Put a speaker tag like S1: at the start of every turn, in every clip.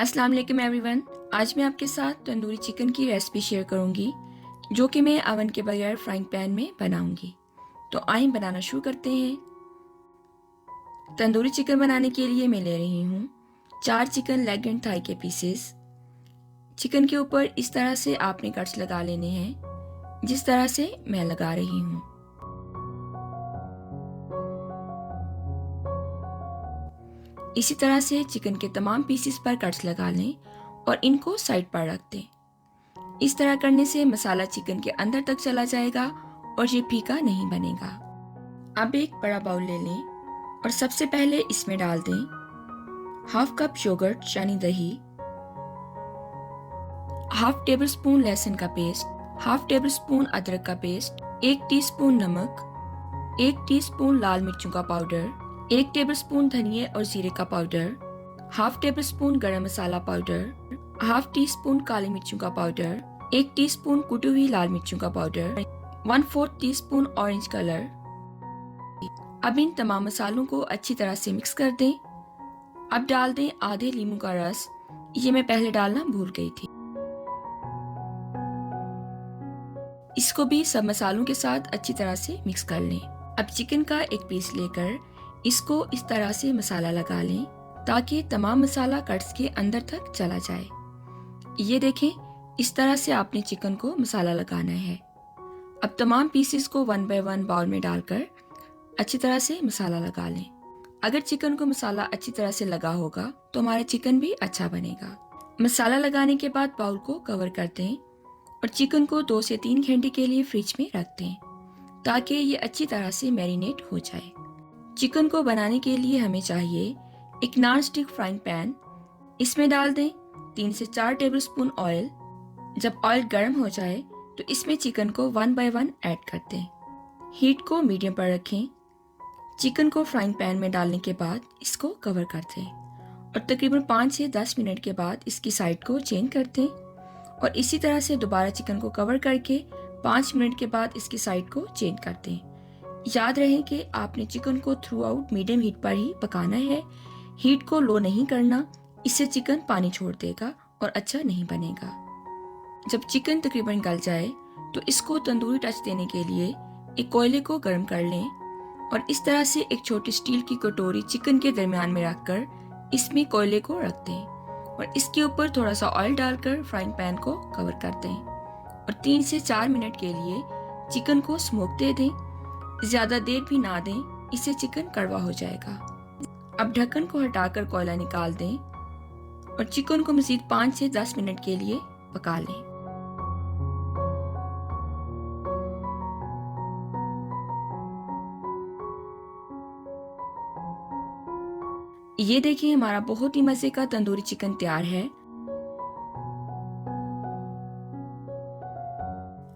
S1: अस्सलाम वालेकुम एवरीवन। आज मैं आपके साथ तंदूरी चिकन की रेसिपी शेयर करूंगी जो कि मैं अवन के बगैर फ्राइंग पैन में बनाऊंगी। तो आइए बनाना शुरू करते हैं। तंदूरी चिकन बनाने के लिए मैं ले रही हूँ 4 चिकन लेग एंड थाई के पीसेस। चिकन के ऊपर इस तरह से आपने कट्स लगा लेने हैं जिस तरह से मैं लगा रही हूँ। इसी तरह से चिकन के तमाम पीसेस पर कट्स लगा लें और इनको साइड पर रख दें। इस तरह करने से मसाला चिकन के अंदर तक चला जाएगा और ये फीका नहीं बनेगा। अब एक बड़ा बाउल ले लें और सबसे पहले इसमें डाल दें हाफ कप योगर्ट यानी दही, हाफ टेबल स्पून लहसुन का पेस्ट, हाफ टेबल स्पून अदरक का पेस्ट, 1 टीस्पून नमक, 1 टीस्पून लाल मिर्चों का पाउडर, 1 टेबलस्पून धनिया और जीरे का पाउडर, हाफ टेबल स्पून गरम मसाला पाउडर, हाफ टी स्पून काली मिर्चों का पाउडर, 1 टीस्पून कुटी हुई लाल मिर्चों का पाउडर, 1/4 टीस्पून ऑरेंज कलर। अब इन तमाम मसालों को अच्छी तरह से मिक्स कर दें। अब डाल दें आधे लीमू का रस, ये मैं पहले डालना भूल गई थी। इसको भी सब मसालों के साथ अच्छी तरह से मिक्स कर लें। अब चिकन का एक पीस लेकर इसको इस तरह से मसाला लगा लें ताकि तमाम मसाला कट्स के अंदर तक चला जाए। ये देखें, इस तरह से आपने चिकन को मसाला लगाना है। अब तमाम पीसेस को 1 बाय 1 बाउल में डालकर अच्छी तरह से मसाला लगा लें। अगर चिकन को मसाला अच्छी तरह से लगा होगा तो हमारा चिकन भी अच्छा बनेगा। मसाला लगाने के बाद बाउल को कवर कर दें और चिकन को 2 से 3 घंटे के लिए फ्रिज में रख दें ताकि ये अच्छी तरह से मैरिनेट हो जाए। चिकन को बनाने के लिए हमें चाहिए एक नॉन स्टिक फ्राइंग पैन। इसमें डाल दें 3 से 4 टेबलस्पून ऑयल। जब ऑयल गर्म हो जाए तो इसमें चिकन को 1 बाय 1 ऐड कर दें। हीट को मीडियम पर रखें। चिकन को फ्राइंग पैन में डालने के बाद इसको कवर कर दें और तकरीबन 5 से 10 मिनट के बाद इसकी साइड को चेंज कर दें और इसी तरह से दोबारा चिकन को कवर करके 5 मिनट के बाद इसकी साइड को चेंज कर दें। याद रहे कि आपने चिकन को थ्रू आउट मीडियम हीट पर ही पकाना है। हीट को लो नहीं करना, इससे चिकन पानी छोड़ देगा और अच्छा नहीं बनेगा। जब चिकन तकरीबन गल जाए तो इसको तंदूरी टच देने के लिए एक कोयले को गर्म कर लें और इस तरह से एक छोटी स्टील की कटोरी चिकन के दरमियान में रखकर इसमें कोयले को रख दें और इसके ऊपर थोड़ा सा ऑयल डालकर फ्राइंग पैन को कवर कर दें और 3 से 4 मिनट के लिए चिकन को स्मोक दे दें। ज्यादा देर भी ना दें, इससे चिकन कड़वा हो जाएगा। अब ढक्कन को हटाकर कोयला निकाल दें और चिकन को मजीद 5 से 10 मिनट के लिए पका लें। ये देखिए, हमारा बहुत ही मजे का तंदूरी चिकन तैयार है।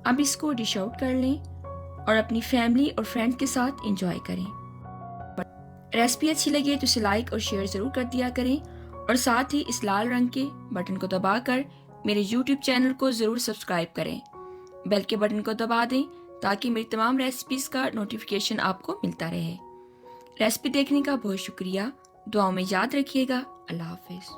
S1: अब इसको डिश आउट कर लें और अपनी फैमिली और फ्रेंड्स के साथ एंजॉय करें। रेसिपी अच्छी लगे तो इसे लाइक और शेयर जरूर कर दिया करें और साथ ही इस लाल रंग के बटन को दबाकर मेरे YouTube चैनल को जरूर सब्सक्राइब करें। बेल के बटन को दबा दें ताकि मेरी तमाम रेसिपीज का नोटिफिकेशन आपको मिलता रहे। रेसिपी देखने का बहुत शुक्रिया। दुआओं में याद रखिएगा। अल्लाह हाफिज।